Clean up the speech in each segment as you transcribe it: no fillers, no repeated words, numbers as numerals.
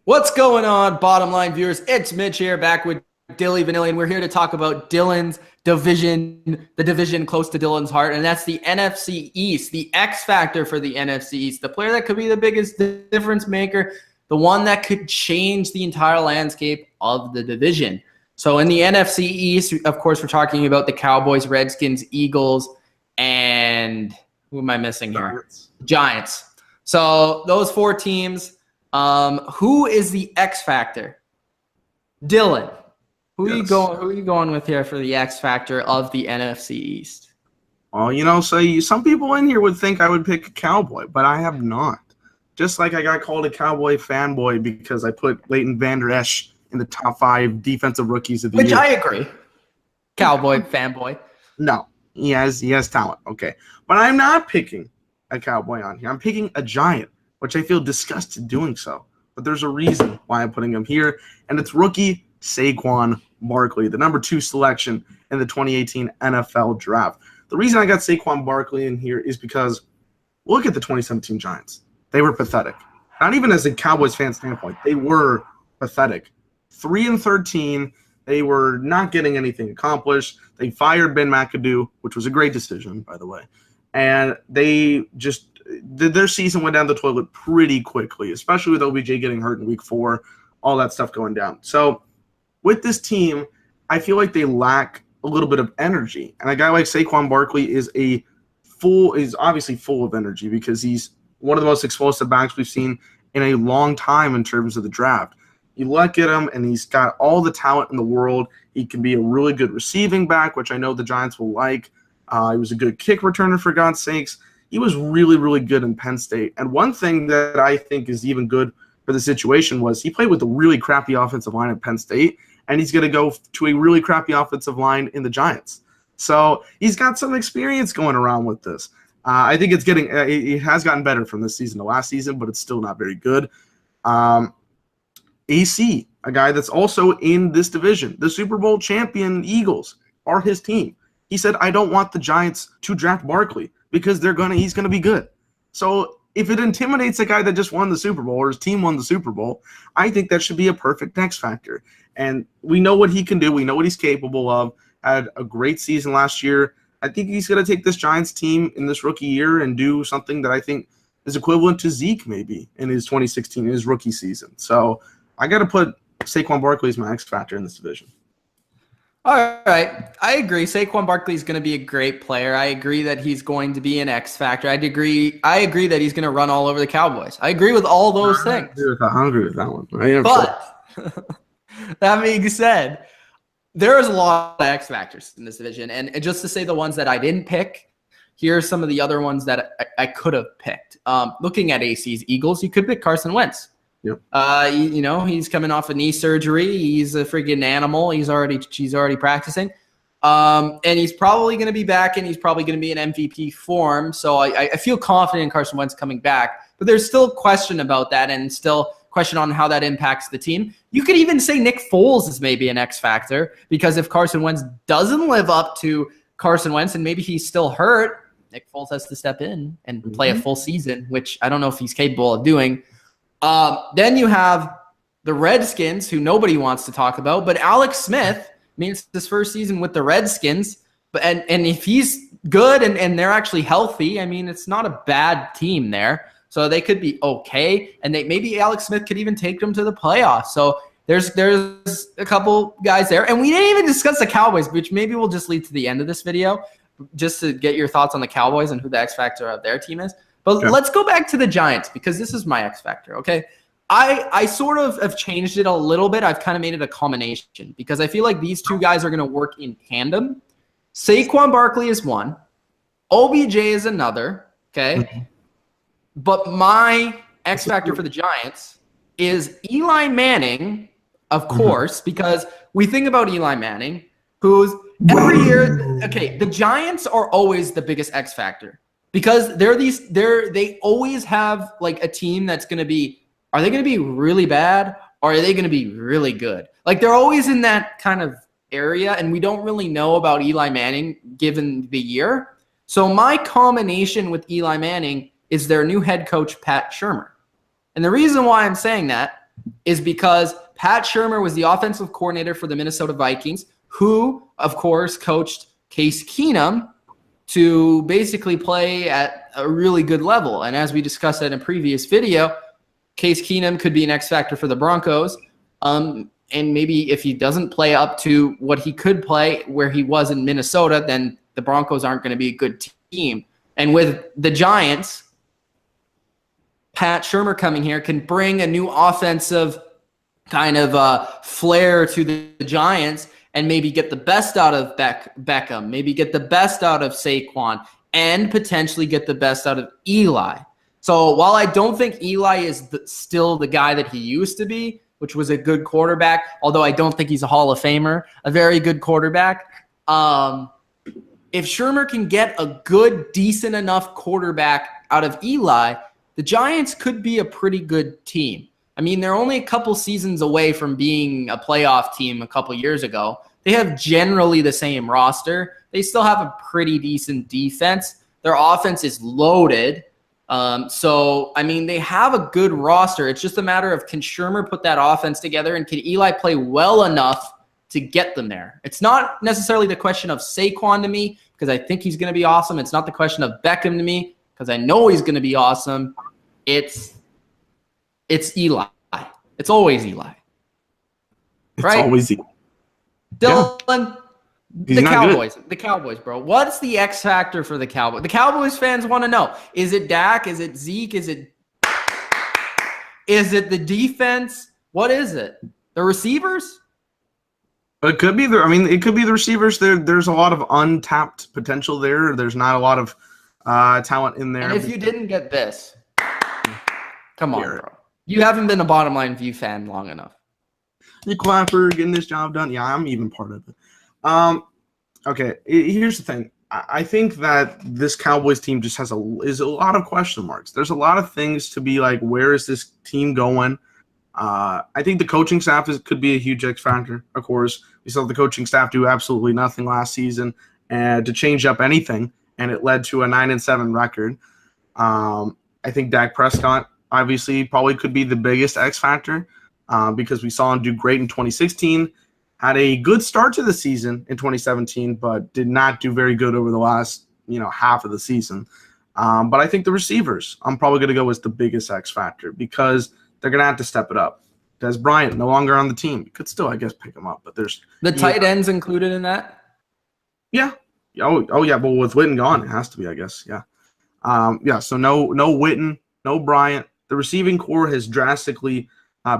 What's going on, bottom line viewers? It's Mitch here, back with Dilly Vanilli, and we're here to talk about Dylan's division, the division close to Dylan's heart, and that's the NFC East, the X factor for the NFC East, the player that could be the biggest difference maker, the one that could change the entire landscape of the division. So in the NFC East, of course, we're talking about the Cowboys, Redskins, Eagles, and who am I missing here? Giants. So those four teams. Who is the X factor? Dylan. Who are you going with here for the X factor of the NFC East? Well, some people in here would think I would pick a Cowboy, but I have not. Just like I got called a Cowboy fanboy because I put Leighton Vander Esch in the top 5 defensive rookies of the year. Which I agree. Cowboy fanboy. No, he has talent. Okay, but I'm not picking a Cowboy on here. I'm picking a Giant, which I feel disgusted doing so. But there's a reason why I'm putting him here, and it's rookie Saquon Barkley, the number 2 selection in the 2018 NFL Draft. The reason I got Saquon Barkley in here is because look at the 2017 Giants. They were pathetic. Not even as a Cowboys fan standpoint. They were pathetic. 3-13. They were not getting anything accomplished. They fired Ben McAdoo, which was a great decision, by the way. And they just their season went down the toilet pretty quickly, especially with OBJ getting hurt in week 4, all that stuff going down. So with this team, I feel like they lack a little bit of energy. And a guy like Saquon Barkley is obviously full of energy because he's one of the most explosive backs we've seen in a long time in terms of the draft. You look at him, and he's got all the talent in the world. He can be a really good receiving back, which I know the Giants will like. He was a good kick returner, for God's sakes. He was really, really good in Penn State. And one thing that I think is even good for the situation was he played with a really crappy offensive line at Penn State, and he's going to go to a really crappy offensive line in the Giants. So he's got some experience going around with this. I think it has gotten better from this season to last season, but it's still not very good. AC, a guy that's also in this division, the Super Bowl champion Eagles are his team. He said, I don't want the Giants to draft Barkley because he's gonna be good. So if it intimidates a guy that just won the Super Bowl or his team won the Super Bowl, I think that should be a perfect X factor. And we know what he can do. We know what he's capable of. Had a great season last year. I think he's gonna take this Giants team in this rookie year and do something that I think is equivalent to Zeke maybe in his 2016, his rookie season. So I got to put Saquon Barkley as my X factor in this division. All right. I agree. Saquon Barkley is going to be a great player. I agree that he's going to be an X factor. I agree that he's going to run all over the Cowboys. I agree with all those things. I agree with that one. But that being said, there is a lot of X factors in this division. And just to say the ones that I didn't pick, here are some of the other ones that I could have picked. Looking at AC's Eagles, you could pick Carson Wentz. Yep. He's coming off a knee surgery. He's a freaking animal. He's already practicing. And he's probably going to be back, and he's probably going to be in MVP form. So I feel confident in Carson Wentz coming back. But there's still question about that, and still question on how that impacts the team. You could even say Nick Foles is maybe an X factor, because if Carson Wentz doesn't live up to Carson Wentz and maybe he's still hurt, Nick Foles has to step in and play a full season, which I don't know if he's capable of doing. Then you have the Redskins, who nobody wants to talk about, but Alex Smith means his first season with the Redskins. And if he's good and they're actually healthy, I mean, it's not a bad team there. So they could be okay. And maybe Alex Smith could even take them to the playoffs. So there's a couple guys there. And we didn't even discuss the Cowboys, which maybe we'll just lead to the end of this video, just to get your thoughts on the Cowboys and who the X factor of their team is. But let's go back to the Giants, because this is my X factor, okay? I sort of have changed it a little bit. I've kind of made it a combination, because I feel like these two guys are going to work in tandem. Saquon Barkley is one. OBJ is another, okay? Mm-hmm. But my X factor for the Giants is Eli Manning, of course, because we think about Eli Manning, who's every year – okay, the Giants are always the biggest X factor. Because they always have like a team that's going to be, are they going to be really bad or are they going to be really good? Like they're always in that kind of area, and we don't really know about Eli Manning given the year. So my combination with Eli Manning is their new head coach, Pat Shurmur. And the reason why I'm saying that is because Pat Shurmur was the offensive coordinator for the Minnesota Vikings, who, of course, coached Case Keenum to basically play at a really good level. And as we discussed in a previous video, Case Keenum could be an X factor for the Broncos. And maybe if he doesn't play up to what he could play where he was in Minnesota, then the Broncos aren't going to be a good team. And with the Giants, Pat Shurmur coming here can bring a new offensive kind of flair to the Giants and maybe get the best out of Beckham, maybe get the best out of Saquon, and potentially get the best out of Eli. So while I don't think Eli is still the guy that he used to be, which was a good quarterback, although I don't think he's a Hall of Famer, a very good quarterback, if Shurmur can get a good, decent enough quarterback out of Eli, the Giants could be a pretty good team. I mean, they're only a couple seasons away from being a playoff team a couple years ago. They have generally the same roster. They still have a pretty decent defense. Their offense is loaded. So, I mean, they have a good roster. It's just a matter of can Shurmur put that offense together and can Eli play well enough to get them there? It's not necessarily the question of Saquon to me because I think he's going to be awesome. It's not the question of Beckham to me because I know he's going to be awesome. It's Eli. It's always Eli. It's right? always Eli. Dylan, He's the not Cowboys. good. The Cowboys, bro. What's the X factor for the Cowboys? The Cowboys fans want to know. Is it Dak? Is it Zeke? Is it the defense? What is it? The receivers? It could be it could be the receivers. There's a lot of untapped potential there. There's not a lot of talent in there. And if you didn't get this, come on, bro. You haven't been a Bottom Line View fan long enough. The Clapper getting this job done. Yeah, I'm even part of it. Okay, here's the thing. I think that this Cowboys team just is a lot of question marks. There's a lot of things to be like, where is this team going? I think the coaching staff could be a huge X factor. Of course, we saw the coaching staff do absolutely nothing last season and to change up anything, and it led to a 9-7 record. I think Dak Prescott obviously probably could be the biggest X factor because we saw him do great in 2016. Had a good start to the season in 2017, but did not do very good over the last half of the season. But I think the receivers, I'm probably going to go as the biggest X factor because they're going to have to step it up. Des Bryant no longer on the team. You could still, I guess, pick him up, but there's the tight ends included in that. Yeah. Oh yeah. But with Witten gone, it has to be, I guess. Yeah. So no Witten, no Bryant. The receiving core has drastically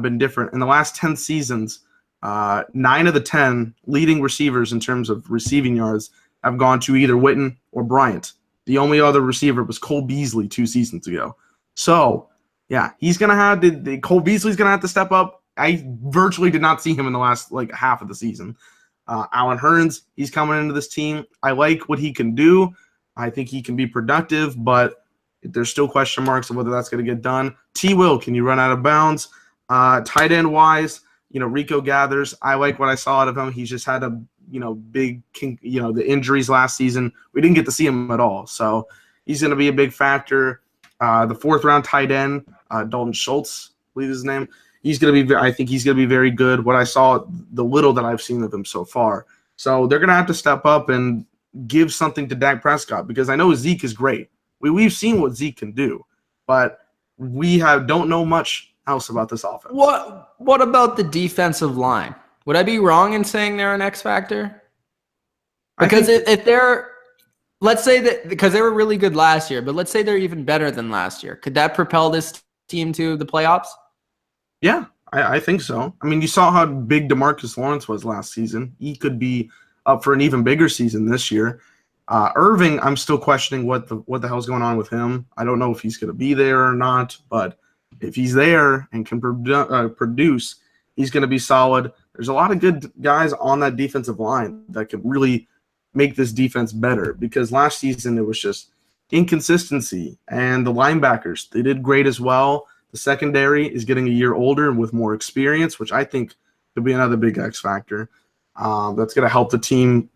been different in the last 10 seasons. 9 of the 10 leading receivers in terms of receiving yards have gone to either Witten or Bryant. The only other receiver was Cole Beasley 2 seasons ago. So, yeah, he's going to have Cole Beasley's going to have to step up. I virtually did not see him in the last half of the season. Allen Hurns, he's coming into this team. I like what he can do. I think he can be productive, but there's still question marks of whether that's going to get done. T. Will, can you run out of bounds? Tight end wise, Rico Gathers. I like what I saw out of him. He's just had a big the injuries last season. We didn't get to see him at all, so he's going to be a big factor. The 4th round tight end, Dalton Schultz, I believe is his name. I think he's going to be very good. What I saw, the little that I've seen of him so far. So they're going to have to step up and give something to Dak Prescott because I know Zeke is great. We've seen what Zeke can do, but we don't know much else about this offense. What about the defensive line? Would I be wrong in saying they're an X factor? Because if they're, let's say that because they were really good last year, but let's say they're even better than last year, could that propel this team to the playoffs? Yeah, I think so. I mean, you saw how big DeMarcus Lawrence was last season. He could be up for an even bigger season this year. Irving, I'm still questioning what the hell's going on with him. I don't know if he's going to be there or not, but if he's there and can produce, he's going to be solid. There's a lot of good guys on that defensive line that could really make this defense better because last season it was just inconsistency. And the linebackers, they did great as well. The secondary is getting a year older and with more experience, which I think could be another big X factor. That's going to help the team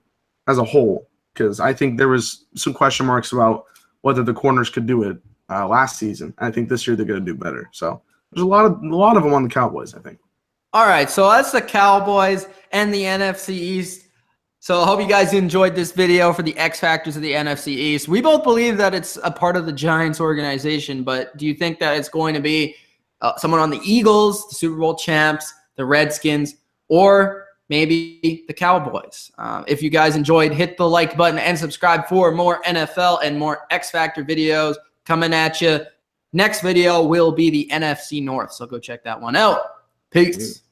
as a whole because I think there was some question marks about whether the corners could do it last season. I think this year they're going to do better. So There's a lot of them on the Cowboys, I think. All right, so that's the Cowboys and the NFC East. So I hope you guys enjoyed this video for the X factors of the NFC East. We both believe that it's a part of the Giants organization, but do you think that it's going to be someone on the Eagles, the Super Bowl champs, the Redskins, or maybe the Cowboys? If you guys enjoyed, hit the like button and subscribe for more NFL and more X Factor videos coming at you. Next video will be the NFC North, so go check that one out. Peace.